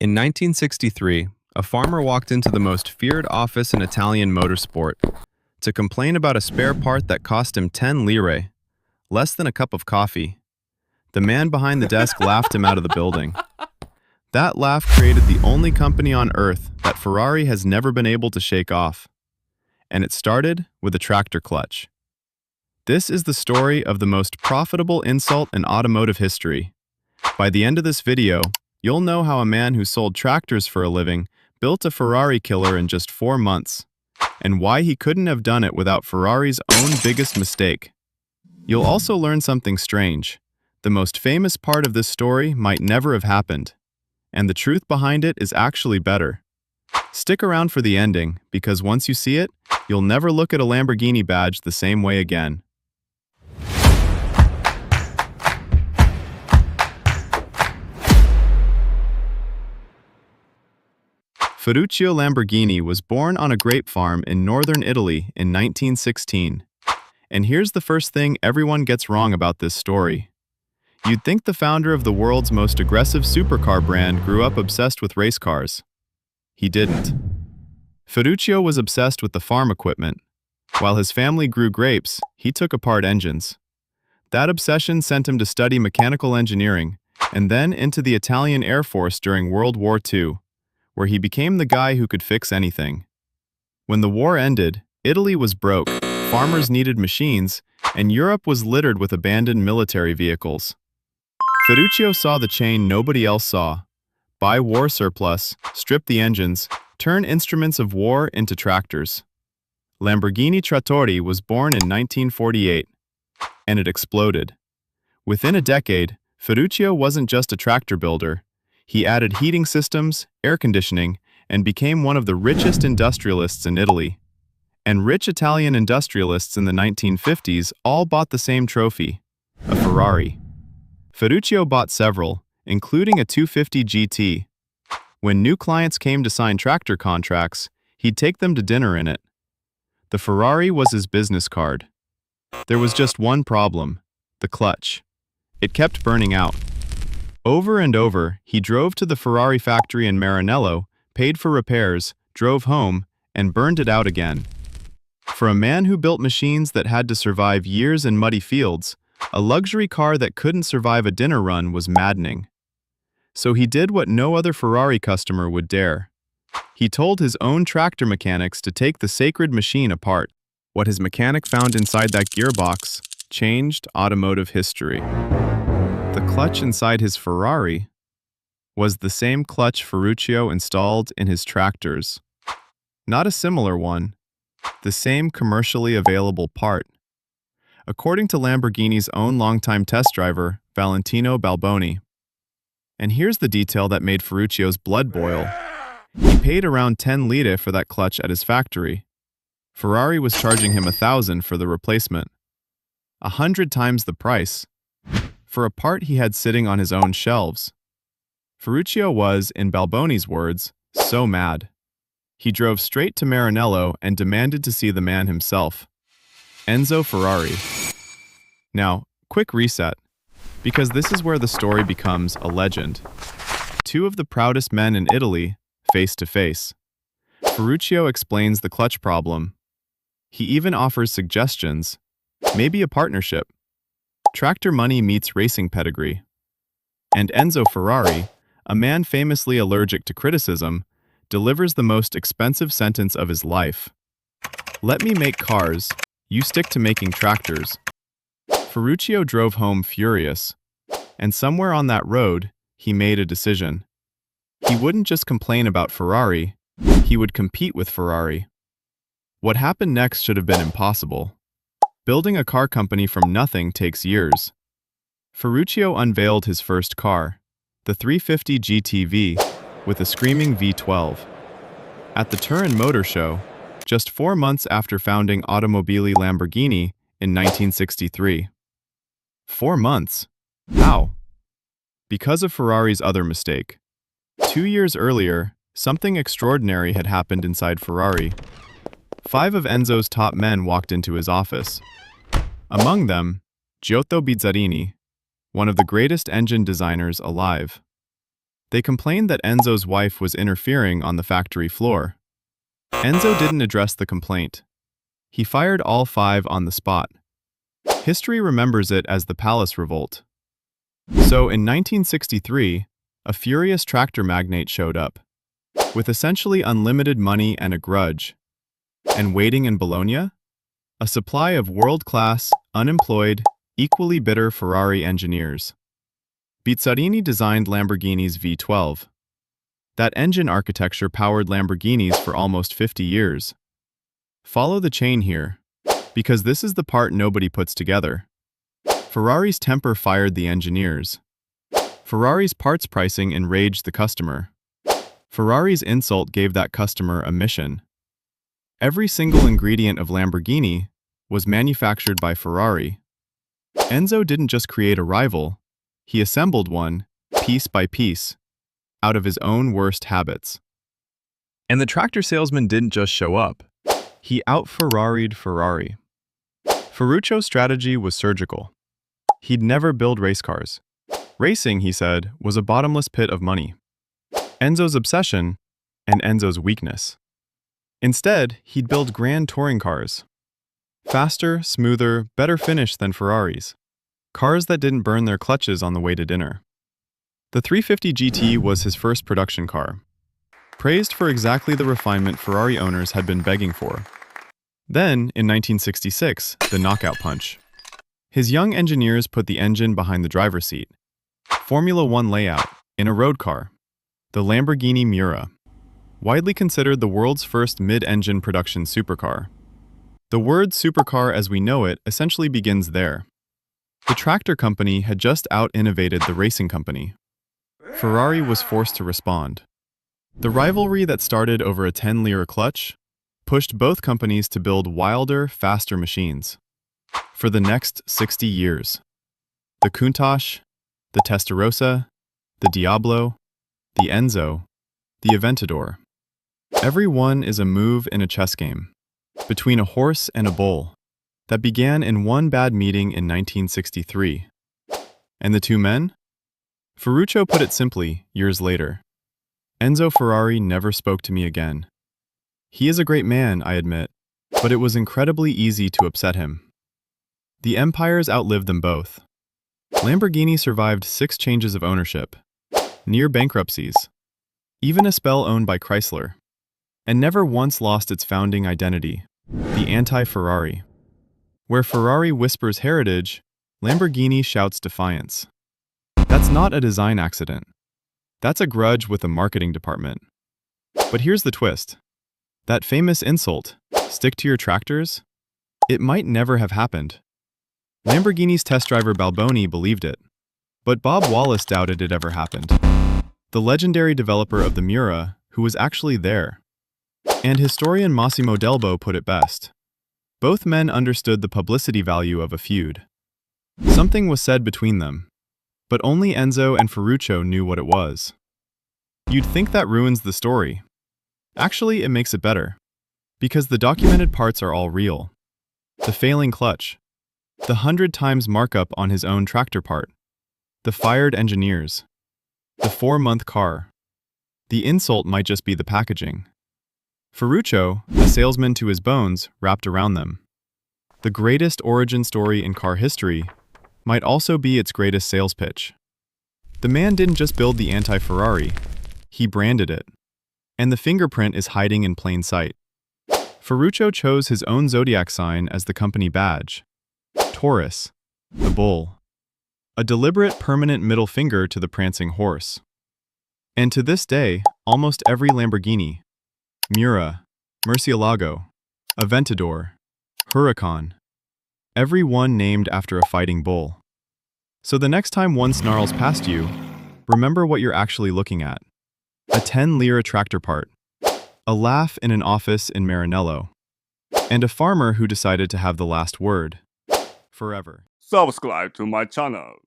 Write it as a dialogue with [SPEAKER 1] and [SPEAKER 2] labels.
[SPEAKER 1] In 1963, a farmer walked into the most feared office in Italian motorsport to complain about a spare part that cost him 10 lire, less than a cup of coffee. The man behind the desk laughed him out of the building. That laugh created the only company on earth that Ferrari has never been able to shake off. And it started with a tractor clutch. This is the story of the most profitable insult in automotive history. By the end of this video, you'll know how a man who sold tractors for a living built a Ferrari-Killer in just 4 months, and why he couldn't have done it without Ferrari's own biggest mistake. You'll also learn something strange. The most famous part of this story might never have happened, and the truth behind it is actually better. Stick around for the ending, because once you see it, you'll never look at a Lamborghini badge the same way again. Ferruccio Lamborghini was born on a grape farm in northern Italy in 1916. And here's the first thing everyone gets wrong about this story. You'd think the founder of the world's most aggressive supercar brand grew up obsessed with race cars. He didn't. Ferruccio was obsessed with the farm equipment. While his family grew grapes, he took apart engines. That obsession sent him to study mechanical engineering, and then into the Italian Air Force during World War II, where he became the guy who could fix anything. When the war ended, Italy was broke, farmers needed machines, and Europe was littered with abandoned military vehicles. Ferruccio saw the chain nobody else saw: buy war surplus, strip the engines, turn instruments of war into tractors. Lamborghini Trattori was born in 1948, and it exploded. Within a decade, Ferruccio wasn't just a tractor builder. He added heating systems, air conditioning, and became one of the richest industrialists in Italy. And rich Italian industrialists in the 1950s all bought the same trophy: a Ferrari. Ferruccio bought several, including a 250 GT. When new clients came to sign tractor contracts, he'd take them to dinner in it. The Ferrari was his business card. There was just one problem: the clutch. It kept burning out. Over and over, he drove to the Ferrari factory in Maranello, paid for repairs, drove home, and burned it out again. For a man who built machines that had to survive years in muddy fields, a luxury car that couldn't survive a dinner run was maddening. So he did what no other Ferrari customer would dare. He told his own tractor mechanics to take the sacred machine apart. What his mechanic found inside that gearbox changed automotive history. The clutch inside his Ferrari was the same clutch Ferruccio installed in his tractors. Not a similar one, the same commercially available part. According to Lamborghini's own longtime test driver, Valentino Balboni. And here's the detail that made Ferruccio's blood boil. He paid around 10 lire for that clutch at his factory. Ferrari was charging him 1,000 for the replacement. 100 times the price, for a part he had sitting on his own shelves. Ferruccio was, in Balboni's words, so mad. He drove straight to Maranello and demanded to see the man himself, Enzo Ferrari. Now, quick reset, because this is where the story becomes a legend. Two of the proudest men in Italy, face to face. Ferruccio explains the clutch problem. He even offers suggestions, maybe a partnership. Tractor money meets racing pedigree. And Enzo Ferrari, a man famously allergic to criticism, delivers the most expensive sentence of his life. Let me make cars, you stick to making tractors. Ferruccio drove home furious, and somewhere on that road, he made a decision. He wouldn't just complain about Ferrari, he would compete with Ferrari. What happened next should have been impossible. Building a car company from nothing takes years. Ferruccio unveiled his first car, the 350 GTV, with a screaming V12. At the Turin Motor Show, just 4 months after founding Automobili Lamborghini in 1963. 4 months? How? Because of Ferrari's other mistake. 2 years earlier, something extraordinary had happened inside Ferrari. 5 of Enzo's top men walked into his office. Among them, Giotto Bizzarini, one of the greatest engine designers alive. They complained that Enzo's wife was interfering on the factory floor. Enzo didn't address the complaint. He fired all five on the spot. History remembers it as the Palace Revolt. So in 1963, a furious tractor magnate showed up, with essentially unlimited money and a grudge. And waiting in Bologna? A supply of world-class, unemployed, equally bitter Ferrari engineers. Bizzarini designed Lamborghini's V12. That engine architecture powered Lamborghinis for almost 50 years. Follow the chain here, because this is the part nobody puts together. Ferrari's temper fired the engineers. Ferrari's parts pricing enraged the customer. Ferrari's insult gave that customer a mission. Every single ingredient of Lamborghini was manufactured by Ferrari. Enzo didn't just create a rival, he assembled one, piece by piece, out of his own worst habits. And the tractor salesman didn't just show up. He out-Ferrari'd Ferrari. Ferruccio's strategy was surgical. He'd never build race cars. Racing, he said, was a bottomless pit of money. Enzo's obsession and Enzo's weakness. Instead, he'd build grand touring cars. Faster, smoother, better finished than Ferraris. Cars that didn't burn their clutches on the way to dinner. The 350 GT was his first production car, praised for exactly the refinement Ferrari owners had been begging for. Then, in 1966, the knockout punch. His young engineers put the engine behind the driver's seat. Formula One layout, in a road car. The Lamborghini Miura. Widely considered the world's first mid-engine production supercar. The word supercar as we know it essentially begins there. The tractor company had just out-innovated the racing company. Ferrari was forced to respond. The rivalry that started over a 10-lire clutch pushed both companies to build wilder, faster machines. For the next 60 years. The Countach, the Testarossa, the Diablo, the Enzo, the Aventador. Every one is a move in a chess game, between a horse and a bull, that began in one bad meeting in 1963. And the two men? Ferruccio put it simply, years later. Enzo Ferrari never spoke to me again. He is a great man, I admit, but it was incredibly easy to upset him. The empires outlived them both. Lamborghini survived 6 changes of ownership, near bankruptcies, even a spell owned by Chrysler, and never once lost its founding identity, the anti-Ferrari. Where Ferrari whispers heritage, Lamborghini shouts defiance. That's not a design accident. That's a grudge with a marketing department. But here's the twist. That famous insult, stick to your tractors? It might never have happened. Lamborghini's test driver Balboni believed it. But Bob Wallace doubted it ever happened. The legendary developer of the Miura, who was actually there. And historian Massimo Delbo put it best. Both men understood the publicity value of a feud. Something was said between them, but only Enzo and Ferruccio knew what it was. You'd think that ruins the story. Actually, it makes it better, because the documented parts are all real. The failing clutch, the 100 times markup on his own tractor part, the fired engineers, the 4-month car. The insult might just be the packaging. Ferruccio, a salesman to his bones, wrapped around them. The greatest origin story in car history might also be its greatest sales pitch. The man didn't just build the anti-Ferrari, he branded it. And the fingerprint is hiding in plain sight. Ferruccio chose his own zodiac sign as the company badge. Taurus, the bull. A deliberate, permanent middle finger to the prancing horse. And to this day, almost every Lamborghini, Miura, Murcielago, Aventador, Huracan, every one named after a fighting bull. So the next time one snarls past you, remember what you're actually looking at. A 10-lire tractor part, a laugh in an office in Maranello, and a farmer who decided to have the last word. Forever.
[SPEAKER 2] Subscribe to my channel.